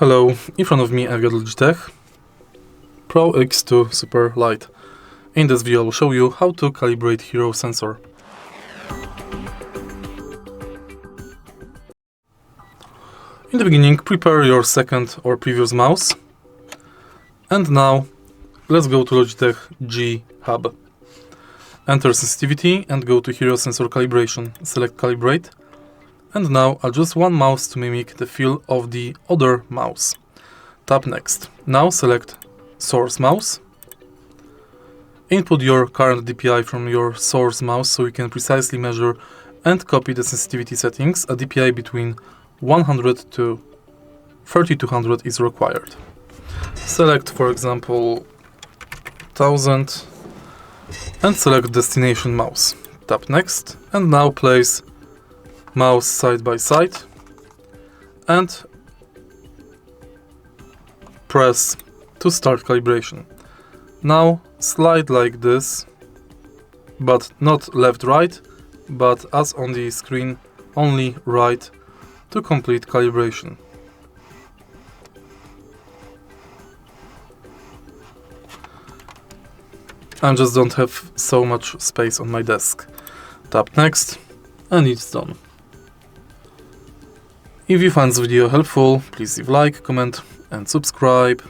Hello, in front of me I've got Logitech PRO X to Superlight. In this video I will show you how to calibrate Hero sensor. In the beginning, prepare your second or previous mouse. And now, let's go to Logitech G HUB. Enter Sensitivity and go to Hero Sensor Calibration. Select Calibrate. And now adjust one mouse to mimic the feel of the other mouse. Tap Next. Now select Source Mouse. Input your current DPI from your source mouse so you can precisely measure and copy the sensitivity settings. A DPI between 100 to 3200 is required. Select, for example, 1000 and select Destination Mouse. Tap Next and now place mouse side by side and press to start calibration. Now slide like this, but not left-right, but as on the screen, only right to complete calibration. I just don't have so much space on my desk. Tap Next and it's done. If you find this video helpful, please leave a like, comment and subscribe.